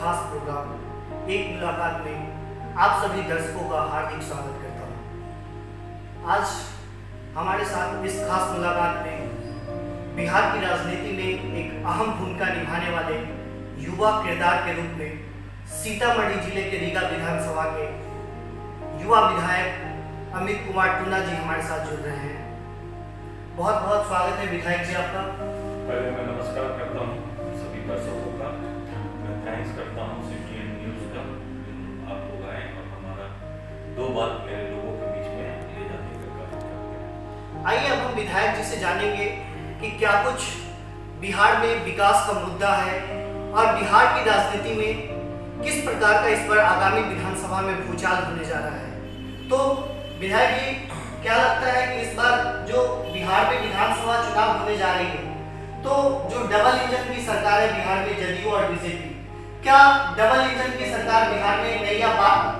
खास प्रोग्राम एक मुलाकात में आप सभी दर्शकों का हार्दिक स्वागत करता हूँ। आज हमारे साथ इस खास मुलाकात में बिहार की राजनीति में एक अहम भूमिका निभाने वाले युवा किरदार के रूप में सीतामढ़ी जिले के रीगा विधानसभा के युवा विधायक अमित कुमार टूना जी हमारे साथ जुड़ रहे हैं। बहुत बहुत स्वागत है विधायक जी आपका। पहले मैं नमस्कार करता हूँ सभी दर्शकों का। मैं थैंक्स करता हूँ CTN न्यूज़ का, आप लोग आए और हमारा दो बात मेरे लोगों के बीच में ले जाने का काम करते हैं। आइए अब हम विधायक जी से जानेंगे कि क्या कुछ बिहार में विकास का मुद्दा है और बिहार की राजनीति में किस प्रकार का इस पर आगामी विधानसभा में भूचाल होने जा रहा है। तो विधायक जी, क्या लगता है कि इस बार जो बिहार में विधानसभा चुनाव होने जा रही है, तो जो डबल इंजन की सरकार है बिहार में, जदयू और बीजेपी, क्या डबल इंजन की सरकार बिहार में नैया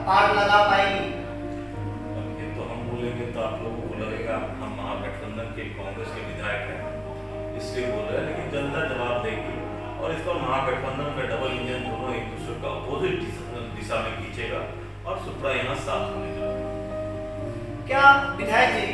पार लगा पाएगी? अब ये तो हम बोलेंगे तो आप लोगों को लगेगा हम महागठबंधन के कांग्रेस के विधायक हैं इसलिए बोल रहे हैं, लेकिन जनता जवाब देगी और इस पर महागठबंधन का डबल इंजन दोनों एक दूसरे का अपोजिट दिशा में खींचेगा और सुपड़ा यहाँ साफ होने जा रहा है। क्या विधायक जी,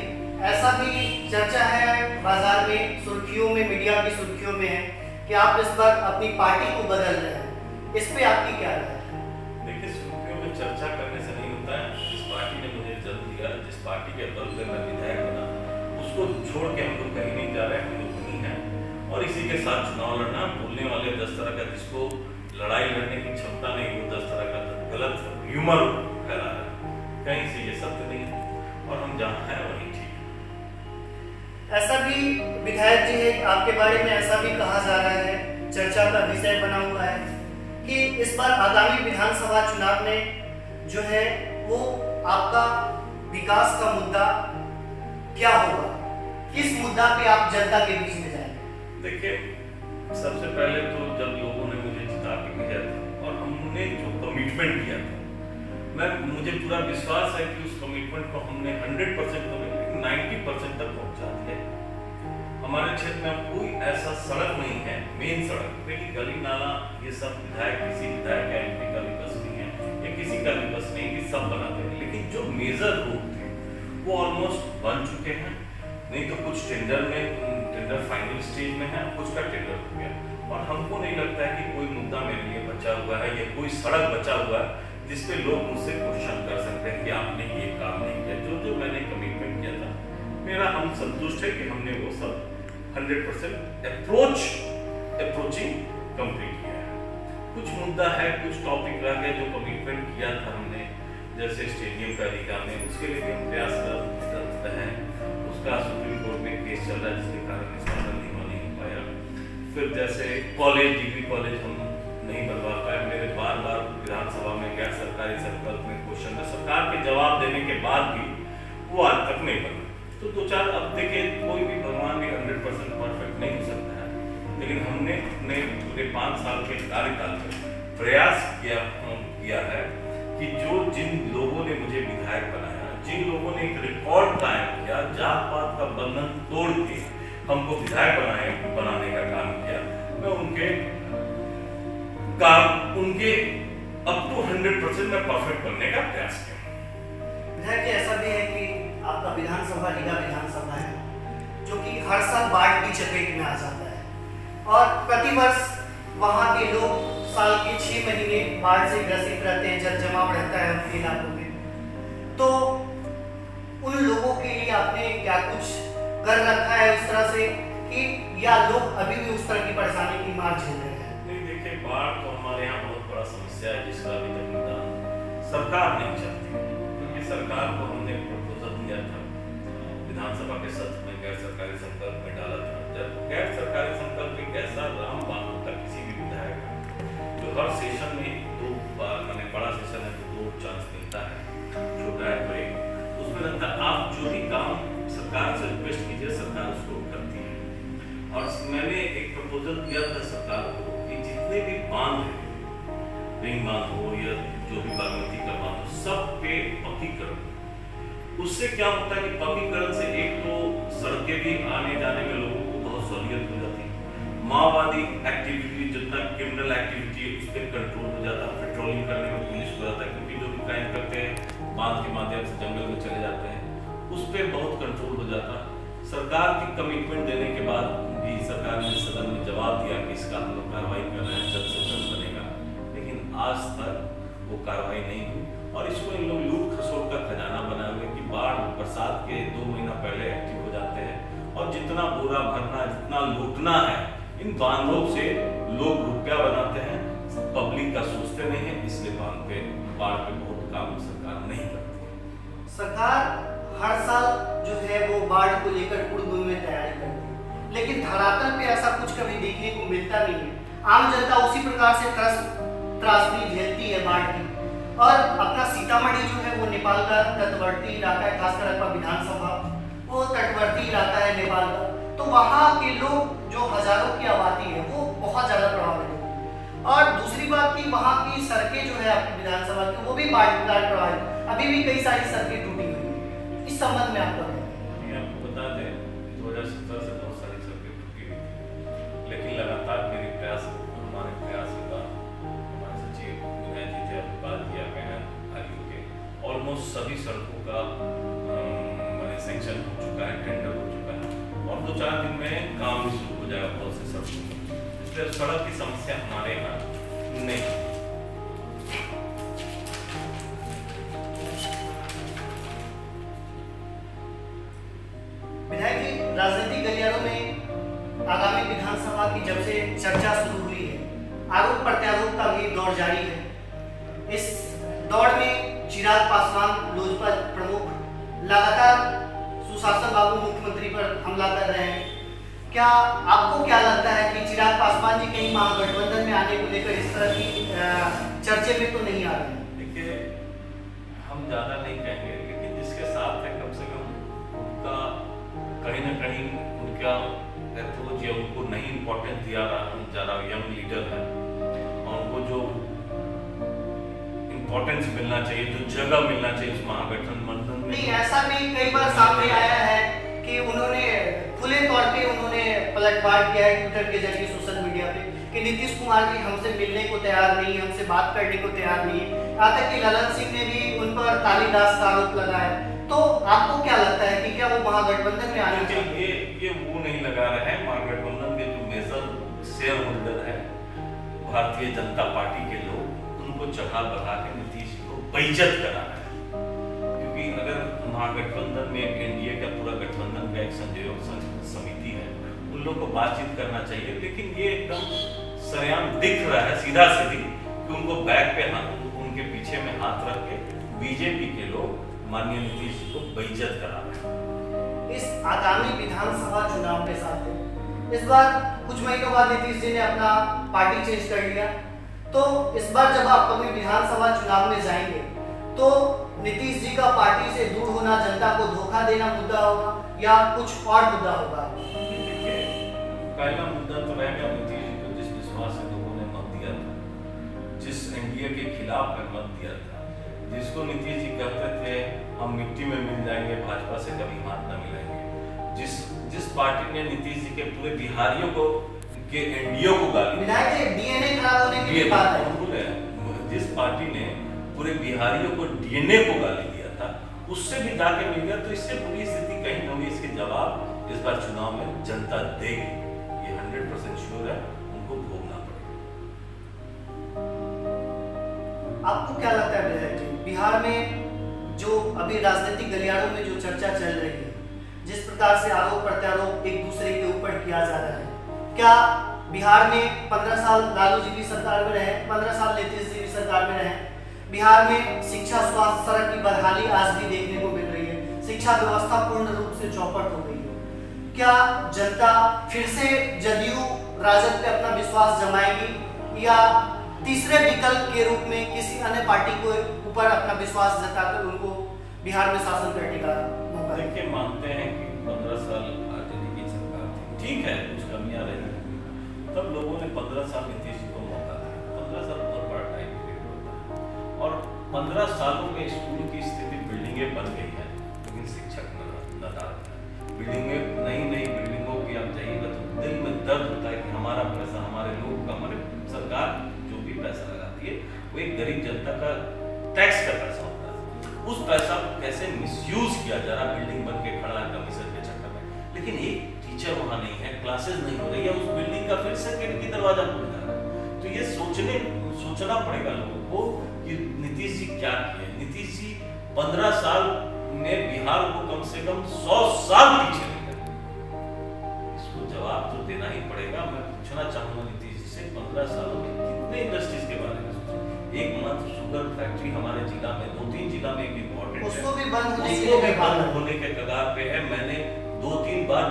ऐसा भी चर्चा है बाजार में, सुर्खियों में, मीडिया की सुर्खियों में है कि आप इस बार अपनी पार्टी को बदल रहे हैं, इस पे आपकी क्या राय है? देखिए, सुर्खियों में चर्चा करने से नहीं होता है। जिस पार्टी ने मुझे जन्म दिया, जिस पार्टी के बल पे मैं विधायक बना, उसको छोड़ के हम लोग कहीं नहीं जा रहे हैं, हम लोग वहीं हैं और इसी के साथ चुनाव लड़ना। बोलने वाले 10 तरह का, जिसको लड़ाई लड़ने की क्षमता नहीं, वो 10 तरह का गलत ह्यूमर फैला रहा है। कहीं से ये सत्य नहीं है और हम जहाँ हैं वहीं ठीक है। ऐसा भी विधायक जी है, आपके बारे में ऐसा भी कहा जा रहा है, चर्चा का विषय बना हुआ है कि इस बार आगामी विधानसभा चुनाव में जो है वो आपका विकास का मुद्दा क्या होगा, किस मुद्दा पे आप जनता के बीच में जाएंगे? देखिए, सबसे पहले तो जब लोगों ने मुझे जिता के भेजा था और हमने जो कमिटमेंट किया था, मुझे पूरा विश्वास है कि उस कमिटमेंट को हमने 100% तो नहीं, 90% तक पहुंचा दिया। हमारे क्षेत्र में कोई ऐसा सड़क नहीं है, मेन सड़क, क्योंकि गली नाला ये सब किसी विधायक या MP का भी बस नहीं है या किसी का भी बस नहीं कि सब बनाते हैं, लेकिन जो मेजर रोड थे वो ऑलमोस्ट बन चुके हैं। नहीं तो कुछ टेंडर फाइनल स्टेज में है, कुछ का टेंडर हो गया और हमको नहीं लगता है कि कोई मुद्दा मेरे लिए बचा हुआ है या कोई सड़क बचा हुआ है जिसपे लोग मुझसे क्वेश्चन कर सकते हैं कि आपने ये काम नहीं किया। जो मैंने कमिटमेंट किया था, मेरा हम संतुष्ट है कि हमने वो सब 100% अप्रोचिंग कंप्लीट किया है। कुछ मुद्दा है, कुछ टॉपिक रह गए जो कमिटमेंट किया था हमने, जैसे स्टेडियम का रीगा में, उसके लिए भी हम प्रयास करते हैं। उसका सुप्रीम कोर्ट में केस चल रहा है जिसके कारण इसका नहीं हो पाया। फिर जैसे डिग्री कॉलेज हम नहीं बनवा पाए, मेरे बार विधानसभा में गैर सरकारी संकल्प में क्वेश्चन में सरकार के जवाब देने के बाद भी वो आज तक नहीं बना। तो 2-4 अब देखिए, कोई भी भगवान भी 100% परफेक्ट नहीं हो सकता है, लेकिन हमने अपने पूरे 5 साल के कार्यकाल में प्रयास किया है कि जिन लोगों ने मुझे विधायक बनाया, जिन लोगों ने एक रिकॉर्ड कायम किया, जात पात का बंधन तोड़ के हमको विधायक बनाने का काम किया, मैं उनके अप टू 100% में परफेक्ट बनने का प्रयास किया। विधायक जी, ऐसा भी है कि आपका विधानसभा रीगा विधानसभा है जो कि हर साल बाढ़ की चपेट में आ जाता है और प्रतिवर्ष वहाँ के लोग साल के 6 महीने बाढ़ से ग्रसित रहते हैं, जल जमाव रहता है उनके इलाकों में। तो उन लोगों के लिए आपने क्या कुछ कर रखा है उस तरह से कि या लोग अभी भी उस तरह की परेशानी की मार झेल रहे हैं? नहीं, देखिए, बाढ़ तो हमारे यहाँ बहुत बड़ा समस्या है जिसका अभी तक निदान सरकार नहीं चाहती, क्योंकि सरकार को हमने प्रपोजल दिया था, विधानसभा के सत्र में गैर सरकारी संकल्प में डाला था। जब गैर सरकारी संकल्प एक ऐसा रामबाण होता किसी भी विधायक का, जो हर सेशन में 2 बार, मैंने बड़ा सेशन है तो 2 चांस मिलता है, छोटा है तो 1, उसमें लगता है आप जो भी काम सरकार से रिक्वेस्ट कीजिए, सरकार उसको करती है। और मैंने एक प्रपोजल दिया था सरकार को कि जितने भी बांध हैं, रिंग बांध हो या जो भी बागमती का बांध हो, सब पे पक्कीकरण। उससे क्या होता है कि पक्कीकरण से एक तो सड़कें भी आने जाने में लोगों को बहुत सहूलियत हो जाती है, माओवादी एक्टिविटी, जितना क्रिमिनल एक्टिविटी है उस पर कंट्रोल हो जाता है, बांध के माध्यम से जंगल में चले जाते हैं, उस पर बहुत कंट्रोल हो जाता। सरकार की कमिटमेंट देने के बाद भी सरकार ने सदन में जवाब दिया कि इसका हम लोग कार्रवाई कर रहे हैं, जल्द से जल्द बनेगा, लेकिन आज तक वो कार्रवाई नहीं हुई। और इसको इन लोग लूट खसोट का खजाना बनाए हुए कि बाढ़ बरसात के 2 महीना पहले एक्टिव हो जाते हैं और जितना बोरा भरना, जितना लूटना है, इन बांधों से लोग रुपया बनाते हैं, पब्लिक का सोचते नहीं है, इसलिए बाढ़ पे बहुत काम सरकार नहीं करती है। सरकार हर साल जो है वो बाढ़ को लेकर पूर्व में तैयारी करती है, लेकिन धरातल पे ऐसा कुछ कभी देखने को मिलता नहीं है। आम जनता उसी प्रकार से त्रासदी झेलती है बाढ़ की। और अपना सीतामढ़ी जो है वो नेपाल का तटवर्ती इलाका है, खासकर अपना विधानसभा वो तटवर्ती इलाका है नेपाल का, तो वहाँ के लोग जो हजारों की आबादी है वो बहुत ज्यादा प्रभावित है। और दूसरी बात की वहाँ की सड़कें जो है आपकी विधानसभा की वो भी बाढ़ प्रभावित, अभी भी कई सारी सड़कें टूटी हुई है। इस संबंध में आपका आपको बता दें 2017 से बहुत सारी सड़कें टूटी हुई थी, लेकिन लगातार मेरे प्रयास हमारे प्रयास के बाद हमारे सचिव विनय जी से बात किया गया आयु के ऑलमोस्ट सभी सड़कों का मैंने सेंक्शन हो चुका है, टेंडर हो चुका है और 2-4 दिन में काम भी शुरू हो जाएगा बहुत से सड़कों में। इसलिए सड़क की समस्या हमारे यहाँ नहीं। विधायक जी, राजनीतिक गलियारों में आगामी विधानसभा की जब से चर्चा शुरू हुई है, आरोप प्रत्यारोप का भी दौर जारी है। इस दौर में चिराग पासवान लोजपा प्रमुख लगातार सुशासन बाबू मुख्यमंत्री पर हमला कर रहे हैं। क्या आपको क्या लगता है कि चिराग पासवान जी कहीं महागठबंधन में आने को लेकर इस तरह की चर्चे में तो नहीं आ रहे हैं? देखिए, हम ज्यादा नहीं कहेंगे, लेकिन जिसके साथ है कम से कम उनका कहीं ना कहीं उनका अप्रोच या उनको नहीं इम्पोर्टेंस दिया जा रहा, यंग लीडर है और उनको जो इम्पोर्टेंस मिलना चाहिए, जो जगह मिलना चाहिए उस महागठबंधन में। नहीं, ऐसा भी कई बार सामने आया है कि उन्होंने खुले तौर पे उन्होंने पलटवार किया है ट्विटर के जरिए, सोशल मीडिया पे, कि नीतीश कुमार जी हमसे मिलने को तैयार नहीं, हमसे बात करने को तैयार नहीं है। यहाँ तक कि ललन सिंह ने भी उन पर कालिदास का आरोप लगाया। तो आपको क्या लगता है कि क्या वो महागठबंधन में आने चाहिए? ये वो नहीं लगा रहे हैं। महागठबंधन के जो मेजर शेयर होल्डर है भारतीय जनता पार्टी के लोग, उनको चढ़ा बढ़ा के नीतीश जी को बेइज्जत करा रहे हैं, क्योंकि अगर महागठबंधन में एनडीए का पूरा गठबंधन का एक संयोजक समिति है, उन लोग को बातचीत करना चाहिए, लेकिन ये एकदम सरेआम दिख रहा है सीधा सीधी कि उनको बैक पे हाथ, उनके पीछे में हाथ रख के बीजेपी के लोग माननीय नीतीश जी को बेइज्जत करा रहे हैं। इस आगामी विधानसभा चुनाव के साथ इस बार कुछ महीनों बाद नीतीश जी ने अपना पार्टी चेंज कर लिया, तो इस बार जब आप कभी विधानसभा चुनाव में जाएंगे तो नीतीश जी का पार्टी से दूर होना, जनता को धोखा देना मुद्दा होगा या कुछ और मुद्दा होगा? देखिए, पहला मुद्दा तो रहेगा नीतीश जी को जिस विश्वास से लोगों ने मत दिया था, जिस एनडीए के खिलाफ मत दिया था, जिसको नीतीश जी कहते थे हम मिट्टी में मिल जाएंगे, भाजपा से कभी हाथ न मिलाएंगे, जिस पार्टी ने नीतीश जी के पूरे बिहारियों को के एनडीए को गाली, विधायक जी डीएनए खराब होने की बात है, जिस पार्टी ने पूरे बिहारियों को डीएनए को गाली दिया था, उससे भी जाके मिल गया, तो इससे पूरी स्थिति कहीं न कहीं इसके जवाब इस बार चुनाव में जनता देगी, ये 100% श्योर है, उनको भोगना पड़ेगा। आपको क्या लगता है विधायक जी, बिहार में जो अभी राजनीतिक गलियारों में जो चर्चा चल रही है, जिस प्रकार से आरोप प्रत्यारोप एक दूसरे के ऊपर किया जा रहा है, क्या बिहार में 15 साल लालू जी की सरकार में रहे, 15 साल नीतीश जी की सरकार में रहे, बिहार में शिक्षा, स्वास्थ्य, सड़क की बदहाली आज भी देखने को मिल रही है, शिक्षा व्यवस्था पूर्ण रूप से चौपट हो गई है। क्या जनता फिर से जदयू राजद पे अपना विश्वास जमाएगी या तीसरे विकल्प के रूप में किसी अन्य पार्टी को ऊपर अपना विश्वास जताकर उनको बिहार में शासन करने का मौका? देखिए, मानते हैं कि 15 साल आरजेडी की सरकार थी, ठीक है, कुछ कमियां रही, तब लोगों ने 15 साल नीतीश जी को मौका दिया। 15 साल बहुत बड़ा टाइम पीरियड होता है और 15 सालों में स्कूल की स्थिति, बिल्डिंगें बन गई है, लेकिन शिक्षक नदार है। बिल्डिंगें, नई बिल्डिंगों की आप जाइएगा तो दिल में दर्द होता है कि हमारा पैसा, हमारे लोग का, हमारे सरकार जो भी पैसा लगाती है वो एक गरीब जनता का टैक्स का पैसा होता है, उस पैसे कैसे मिसयूज किया जा रहा, बिल्डिंग बन के खड़ा है कमीशन के चक्कर में, लेकिन एक टीचर वहाँ नहीं है, क्लासेस नहीं हो रही है, उस बिल्डिंग का फिर से खिड़की दरवाजा खुल जा रहा है। तो ये सोचना पड़ेगा लोगों को कि नीतीश जी क्या किए। नीतीश जी 15 साल में बिहार को कम से कम 100 साल पीछे ले गए, इसको जवाब तो देना ही पड़ेगा। मैं पूछना चाहूंगा नीतीश जी से 15 सालों में कितने इंडस्ट्रीज के बारे में सोचा? एकमात्र शुगर फैक्ट्री हमारे जिला में, 2-3 जिला में एक इम्पोर्टेंट उसको भी बंद होने के कगार पे है। मैंने 2-3 बार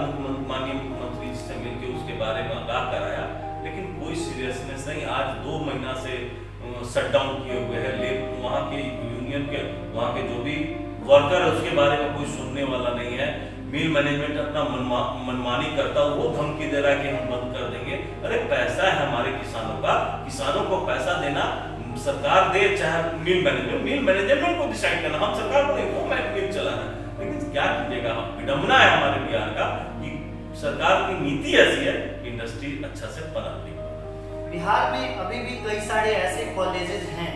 माननीय मुख्यमंत्री जी से मिलकर उसके बारे में आगाह कराया, लेकिन कोई सीरियसनेस नहीं। आज 2 महीना से शटडाउन किए हुए हैं, वहाँ के यूनियन के, वहाँ के जो भी वर्कर है उसके बारे में कोई सुनने वाला नहीं है। मिल मैनेजमेंट अपना मनमानी करता है, वो धमकी दे रहा है कि हम बंद कर देंगे। अरे पैसा है हमारे किसानों का, किसानों को पैसा देना सरकार दे, चाहे मिल मैनेजमेंट को डिसाइड करना, हम सरकार को नहीं, वो मिल चलाना। लेकिन क्या कीजिएगा, विडंबना है हमारे बिहार का कि सरकार की नीति ऐसी है, इंडस्ट्री अच्छा से पनप नहीं। बिहार में अभी भी कई सारे ऐसे कॉलेजेस हैं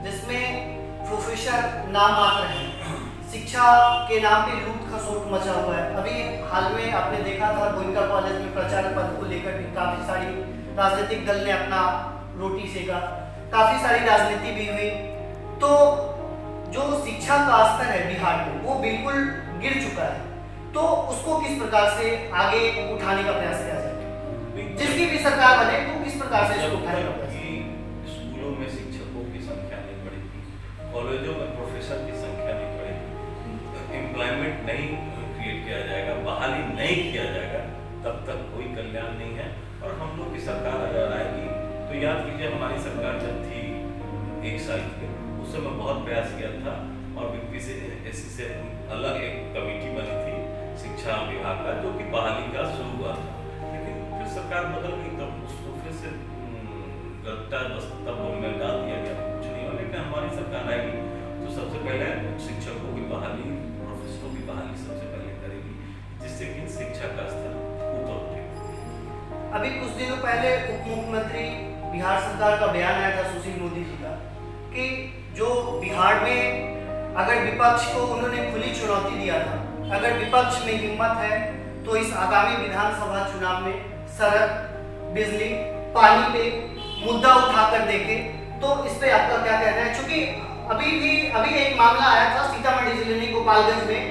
जिसमें प्रोफेसर नाम मात्र हैं, शिक्षा के नाम पे लूट खसोट मचा हुआ है। अभी हाल में आपने देखा था गोयनका कॉलेज में प्रचार पद को लेकर भी काफी सारी राजनीतिक दल ने अपना रोटी सेका, काफी सारी राजनीति भी हुई। तो जो शिक्षा का स्तर है बिहार में वो बिल्कुल गिर चुका है, तो उसको किस प्रकार से आगे उठाने का प्रयास किया जाए? जिसकी भी सरकार बने वो किस प्रकार से इसको उठाने का प्रयास? स्कूलों में शिक्षकों की संख्या नहीं बढ़ेगी, कॉलेजों में प्रोफेसर की संख्या नहीं बढ़ेगी, एम्प्लॉयमेंट नहीं क्रिएट किया जाएगा, बहाली नहीं किया जाएगा, तब तक कोई कल्याण नहीं है। और हम लोग की सरकार अगर आएगी तो याद कीजिए हमारी सरकार जब थी 1 साल की, उस समय बहुत प्रयास किया था और बीपीएससी से अलग एक कमेटी बनी थी शिक्षा विभाग का, जो कि बहाली का शुरू हुआ था। लेकिन फिर सरकार बदल गई, तब उसको फिर से तब में डाल दिया गया, कुछ नहीं हुआ। लेकिन हमारी सरकार आएगी तो सबसे पहले शिक्षकों की बहाली, प्रोफेसरों की बहाली सबसे पहले करेगी, जिससे कि शिक्षा का स्तर ऊपर उठेगा। अभी कुछ दिनों पहले उप मुख्यमंत्री बिहार सरकार का बयान आया था सुशील मोदी जी का कि जो बिहार में अगर विपक्ष को उन्होंने खुली चुनौती दिया था, अगर विपक्ष में हिम्मत है तो इस आगामी विधानसभा चुनाव में सड़क, बिजली, पानी पे मुद्दा उठाकर देखें। तो इस पे आपका क्या कहना है? क्योंकि अभी एक मामला आया था सीतामढ़ी जिले में गोपालगंज में,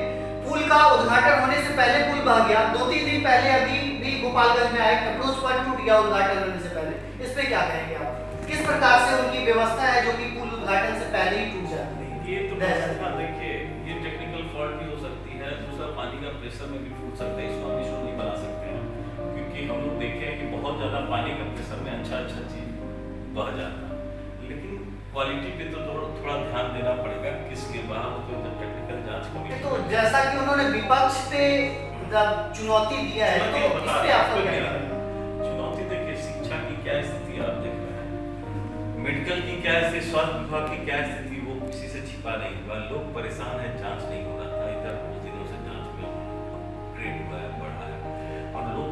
पुल का उद्घाटन होने से पहले पुल बह गया। 2-3 दिन पहले अभी भी गोपालगंज में आया अप्रोच पर टूट गया उद्घाटन होने से पहले। इस पे क्या कहेंगे आप? किस प्रकार से उनकी व्यवस्था है जो कि पुल उद्घाटन से पहले ही टूट जाती है? ये तो देखिए, ये टेक्निकल फॉल्ट भी हो सकती है, दूसरा पानी का प्रेशर में भी फूट सकता है, इसको हम इशू नहीं बना सकते हैं, क्योंकि हम लोग देखे हैं कि बहुत ज़्यादा पानी का प्रेशर में अच्छा चीज़ बह जाता है। लेकिन क्वालिटी पे तो थोड़ा ध्यान देना पड़ेगा, किसके बाहर तो जब टेक्निकल जांच कमेटी। तो जैसा कि उन्होंने विपक्ष पे चुनौती दिया है, तो इस पे आपको क्या कहना है? चुनौती देखिए, शिक्षा की क्या स्थिति आप देख रहे हैं, मेडिकल की क्या स्थिति, स्वास्थ्य विभाग की क्या स्थिति, वो किसी से छिपा नहीं हुआ। लोग परेशान है, जांच नहीं हो रहा था, इधर कुछ दिनों से जांच में अपग्रेड हुआ है, बढ़ा है। और लोग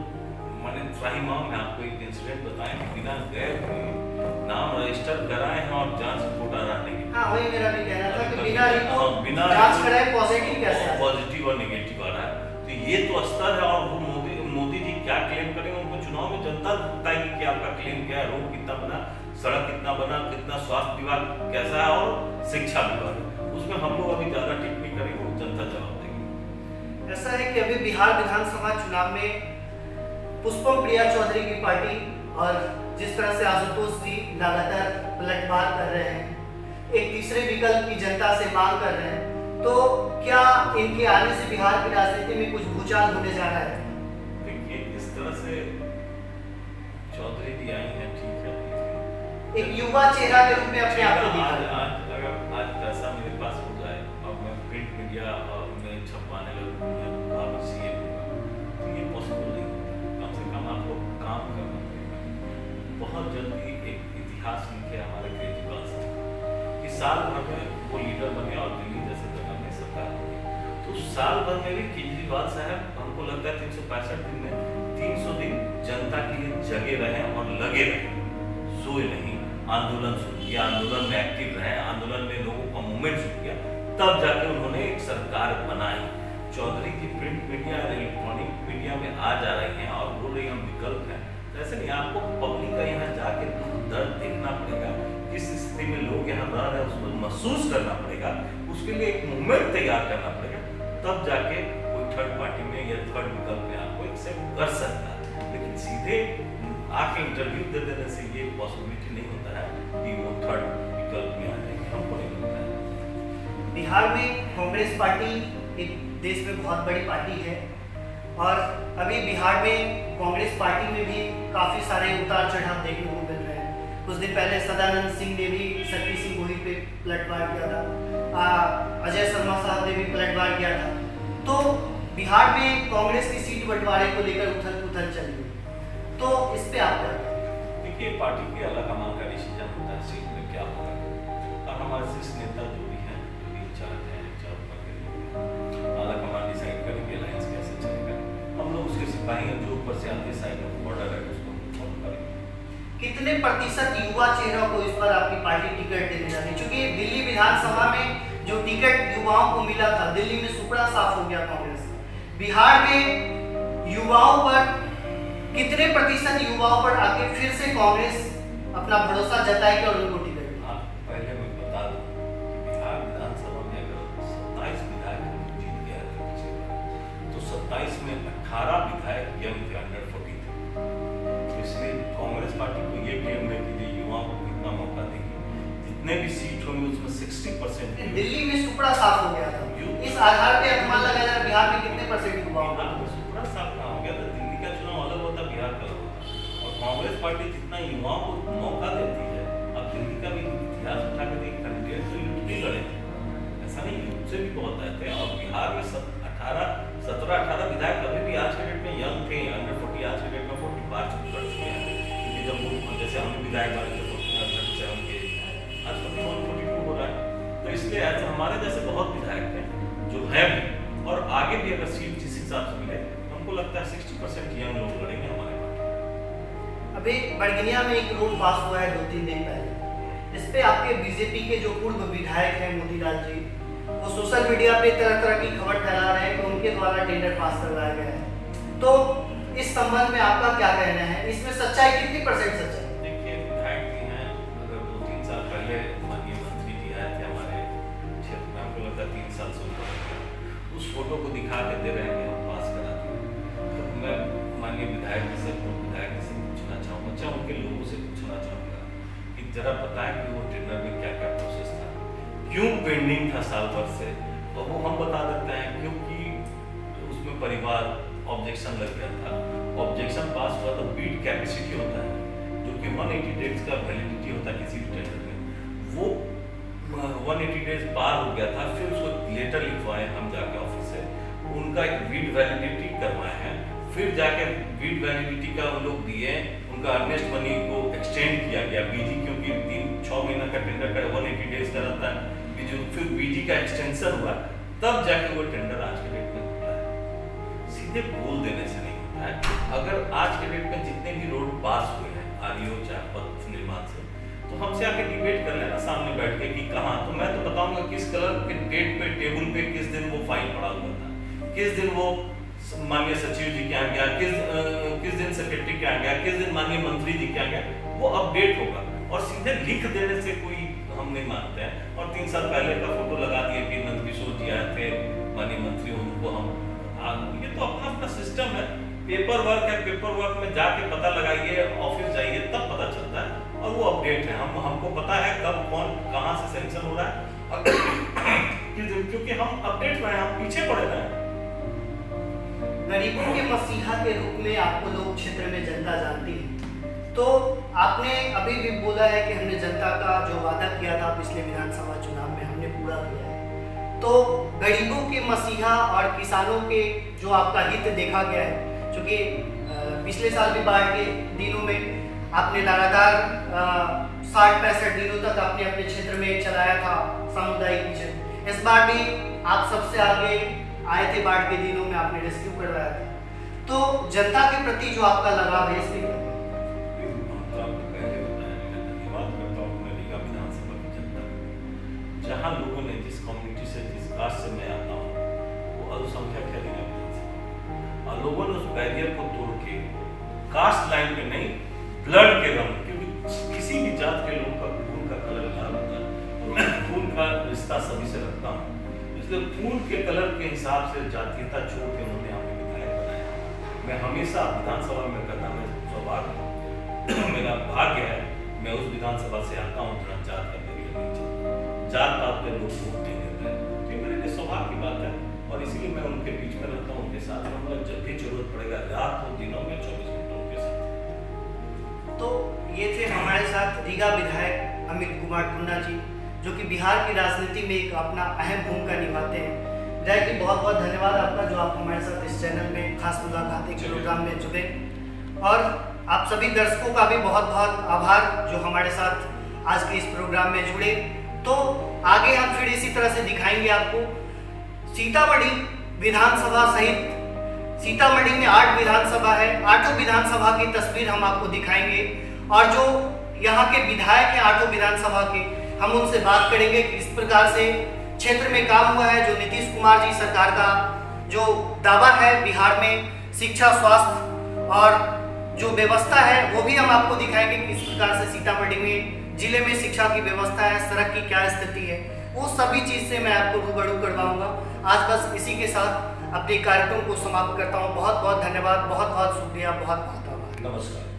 मैंने त्राहिमाम में आपको एक इंसिडेंट बताएं कि बिना गए हुए नाम रजिस्टर कराए हैं और जांच रिपोर्ट आ रहा है। हाँ, वही मेरा भी कहना था कि बिना रिपोर्ट जांच कराए पॉजिटिव कैसे आ? पॉजिटिव और नेगेटिव आ रहा है। तो ये तो स्तर है। और वो मोदी जी क्या क्लेम करेंगे, उनको चुनाव में जनता बताएगी कि आपका क्लेम क्या है, रोड कितना बना, सड़क कितना बना, कितना स्वास्थ्य विभाग कैसा है और शिक्षा विभाग, उसमें हम लोग अभी ज्यादा टिप्पणी करेंगे, वो जनता जवाब देगी। ऐसा है कि अभी बिहार विधानसभा चुनाव में पुष्पम प्रिया चौधरी की पार्टी और जिस तरह से आशुतोष जी लगातार पलटवार कर रहे हैं, एक तीसरे विकल्प की जनता से मांग कर रहे हैं, तो क्या इनके आने से बिहार की राजनीति में कुछ भूचाल होने जा रहा है? देखिए, इस तरह से चौधरी जी आई हैं, ठीक है, एक युवा चेहरा के रूप में अपने आप को दिखा रहे हैं। अगर आज पैसा मेरे पास हो जाए और मैं प्रिंट मीडिया में छपवाने लगूँ, मैं सीएम होगा, तो ये पॉसिबल नहीं है। कम से कम आपको काम करना पड़ेगा। बहुत जल्दी एक इतिहास लिखे हमारे केजरीवाल साहब कि साल भर में वो लीडर बने और दिल्ली जैसे जगह में सरकार बनी। तो साल भर में भी केजरीवाल साहब, हमको लगता है 365 दिन में 300 दिन जनता के लिए जगे रहे और लगे रहे, सोए नहीं, आंदोलन शुरू किया, आंदोलन में एक्टिव रहे, आंदोलन में लोगों का मूवमेंट शुरू किया। तब जाके उन्होंने एक सरकार बनाई। चौधरी जी प्रिंट मीडिया और इलेक्ट्रॉनिक मीडिया में आ जा रही हैं और बोल रही हम विकल्प हैं, तो ऐसे नहीं, आपको पब्लिक का यहाँ जाके दुख दर्द देखना पड़ेगा, किस स्थिति में लोग यहाँ रह रहे हैं उसको महसूस करना पड़ेगा, उसके लिए एक मूवमेंट तैयार करना पड़ेगा, तब जाके कोई थर्ड पार्टी में या थर्ड विकल्प में आपको एक्सेप्ट कर सकता है। लेकिन सीधे आके इंटरव्यू दे देने से ये पॉसिबिलिटी नहीं होता है कि वो थर्ड विकल्प में आ जाएंगे, हमको नहीं लगता है। बिहार में कांग्रेस पार्टी एक देश में बहुत बड़ी पार्टी है और अभी बिहार में कांग्रेस पार्टी में भी काफ़ी सारे उतार चढ़ाव देखने को मिल रहे हैं। कुछ दिन पहले सदानंद सिंह ने भी शक्ति सिंह गोहिल पे पलटवार किया था, अजय शर्मा साहब ने भी पलटवार किया था। तो बिहार में कांग्रेस की सीट बंटवारे को लेकर उथल पुथल चल रही है, तो इस पे आप क्या कहेंगे? देखिए, पार्टी के अलग कमान का डिसीजन होता है सीट में क्या होगा, और हमारे शीर्ष नेता जो भी हैं, जो भी इंचार्ज हैं, अलग कमान डिसाइड करेंगे अलायंस कैसे चलेगा। हम लोग उसके सिपाही हैं, जो ऊपर से आते साइड में बॉर्डर है उसको फॉलो करेंगे। कितने प्रतिशत युवा चेहरों को इस पर आपकी पार्टी टिकट देने जा रही है? क्योंकि दिल्ली विधानसभा में जो टिकट युवाओं को मिला था, दिल्ली में सुपड़ा साफ हो गया कांग्रेस का। बिहार में युवाओं पर कितने प्रतिशत युवाओं पर आके फिर से कांग्रेस अपना भरोसा जताएगी और उनको टिकट देगी? पहले मैं बता दूं कि बिहार विधानसभा में अगर 27 विधायक जीत गया तो 27 में 18 विधायक यंग थे, अंडर 40 थे। इसलिए कांग्रेस पार्टी को ये गेम में कि युवाओं को कितना मौका देगी, जितने भी सीट होंगे उसमें 60%। दिल्ली में सुपड़ा साफ हो गया था, इस आधार पे अनुमान लगाया जा रहा है बिहार में कितने परसेंट युवाओं का सुपड़ा साफ कहाँ हो गया था? दिल्ली का चुनाव अलग होता, बिहार का अलग होता। और कांग्रेस पार्टी जितना युवाओं को मौका देती है, अब दिल्ली का भी इतिहास उठा के देख, कैंडिडेट तो यूपी लड़े थे, ऐसा नहीं यूपी से भी बहुत आए थे। और बिहार में 17-18 विधायक अभी भी आज के डेट में यंग थे, अंडर 40, आज के डेट में 40 पार चुके हैं। क्योंकि जब वो जैसे हम विधायक वाले थे 47 के, आज 41-42 हो रहा है। तो इसलिए ऐसे हमारे जैसे बहुत विधायक थे जो है भी, और आगे भी अगर सीट जिस हिसाब से मिले, हमको लगता है 60% यंग लोग लड़ेंगे हमारे पास। अभी बड़गनिया में एक रूल पास हुआ है 2-3 दिन पहले, इस पे आपके बीजेपी के जो पूर्व विधायक हैं मोतीलाल जी, वो सोशल मीडिया पे तरह तरह की खबर फैला रहे हैं कि उनके द्वारा टेंडर पास करवाया गया है। तो इस संबंध में आपका क्या कहना है, इसमें सच्चाई कितनी % सच्चाई? देखिए, विधायक जी हैं, अगर 2-3 साल पहले माननीय मंत्री जी आए थे हमारे क्षेत्र में, हमको लगता है 3 साल से ऊपर, उस फोटो को दिखा के दे रहे हैं कि हम पास कराते हैं। तो मैं माननीय विधायक जी से पूछना चाहूँगा, चाहे उनके लोगों से पूछना चाहूँगा कि जरा बताएं कि वो टेंडर में क्या क्या प्रोसेस था, क्यों पेंडिंग था साल भर से। और वो हम बता देते हैं क्योंकि उसमें परिवार ऑब्जेक्शन लग गया था, ऑब्जेक्शन पास हुआ तो बीट कैपेसिटी होता है जो कि 180 डेज का वैलिडिटी होता है किसी भी टेंडर में, वो 180 डेज पार हो गया था। फिर उसको लेटर लिखवाए हम जाके ऑफिस से, उनका एक बीट वैलिडिटी करवाए हैं, फिर जाके बीट वैलिडिटी का वो लोग दिए, उनका अर्नेस्ट मनी को एक्सटेंड किया गया बीजी, क्योंकि 3-6 महीना का टेंडर का 180 डेज का रहता है बीजी, फिर बीजी का एक्सटेंशन हुआ, तब जाके वो टेंडर आज के डेट में खुला है। सीधे बोल देने से नहीं होता है। अगर आज के डेट में जितने भी रोड पास हुए हैं आरईओ चाहे पथ निर्माण से, तो हमसे आके डिबेट कर लेना सामने बैठ के कि कहाँ, तो मैं तो बताऊंगा किस कलर के डेट पे टेबल पे किस दिन वो फाइल पड़ा हुआ था, किस दिन वो माननीय सचिव जी के यहाँ गया, किस दिन सेक्रेटरी के यहाँ गया, किस दिन माननीय मंत्री जी के यहाँ गया, वो अपडेट होगा। और सीधे लिख देने से कोई हम नहीं मानते हैं। और 3 साल पहले का फोटो लगा दिए कि नंदकिशोर जी आए थे माननीय मंत्री, उनको हम ये तो अपना अपना सिस्टम है, पेपर वर्क है, पेपर वर्क में जाके पता लगाइए, ऑफिस जाइए, तब पता चलता है। और वो अपडेट है, हमको पता है कब कौन कहाँ से सेंक्शन हो रहा है, क्योंकि हम अपडेट रहे हैं, हम पीछे पड़े रहे हैं। गरीबों के मसीहा के रूप में आपको लोग क्षेत्र में जनता जानती है, तो आपने अभी भी बोला है कि हमने जनता का जो वादा किया था पिछले विधानसभा चुनाव में हमने पूरा किया है। तो गरीबों के मसीहा और किसानों के जो आपका हित देखा गया है, क्योंकि पिछले साल भी बाढ़ के दिनों में आपने लगातार 60-65 दिनों तक आपने अपने क्षेत्र में चलाया था सामुदायिक किचन। इस बार भी आप सबसे आगे आए थे, बाढ़ के दिनों में आपने रेस्क्यू करवाया था। तो जनता के प्रति जो आपका लगाव है इसमें जहाँ लोगों ने जिस कम्युनिटी से कास्ट से मैं आता हूँ, वो अल्पसंख्यक है रीगा विधानसभा, और लोगों ने उस बैरियर को तोड़ के कास्ट लाइन में नहीं, ब्लड के रंग, क्योंकि किसी भी जात के लोग का खून का कलर लाल होता है, तो मैं खून का रिश्ता सभी से रखता हूँ, इसलिए खून के कलर के हिसाब से जातीयता छोड़ के उन्होंने हमें विधायक बनाया। मैं हमेशा विधानसभा में करना मैं सौभाग्य मेरा भाग्य है, मैं उस विधानसभा से आता हूँ जहाँ जात का बैरियर नहीं चलता, जात पात पे लोग वोट नहीं देते हैं, तो मेरे लिए सौभाग्य की बात है, और इसीलिए मैं उनके बीच में रहता हूँ, उनके साथ रहूँगा, जब भी जरूरत पड़ेगा, रात हो दिनों में 24 घंटों उनके साथ। तो ये थे हमारे साथ रीगा विधायक अमित कुमार टुन्ना जी, जो कि बिहार की राजनीति में एक अपना अहम भूमिका निभाते हैं। विधायक जी, बहुत बहुत धन्यवाद आपका जो आप हमारे साथ इस चैनल में खास मुलाकात एक प्रोग्राम में जुड़े, और आप सभी दर्शकों का भी बहुत बहुत आभार जो हमारे साथ आज के इस प्रोग्राम में जुड़े। तो आगे हम फिर इसी तरह से दिखाएंगे आपको सीतामढ़ी विधानसभा सहित, सीतामढ़ी में 8 विधानसभा है, 8 विधानसभा की तस्वीर हम आपको दिखाएंगे, और जो यहाँ के विधायक हैं 8 विधानसभा के, हम उनसे बात करेंगे कि इस प्रकार से क्षेत्र में काम हुआ है, जो नीतीश कुमार जी सरकार का जो दावा है बिहार में शिक्षा, स्वास्थ्य और जो व्यवस्था है वो भी हम आपको दिखाएंगे कि इस प्रकार से सीतामढ़ी में जिले में शिक्षा की व्यवस्था है, सड़क की क्या स्थिति है, वो सभी चीज से मैं आपको रूबरू करवाऊंगा। आज बस इसी के साथ अपने कार्यक्रम को समाप्त करता हूँ। बहुत बहुत धन्यवाद, बहुत बहुत शुक्रिया, बहुत बहुत आभार। नमस्कार।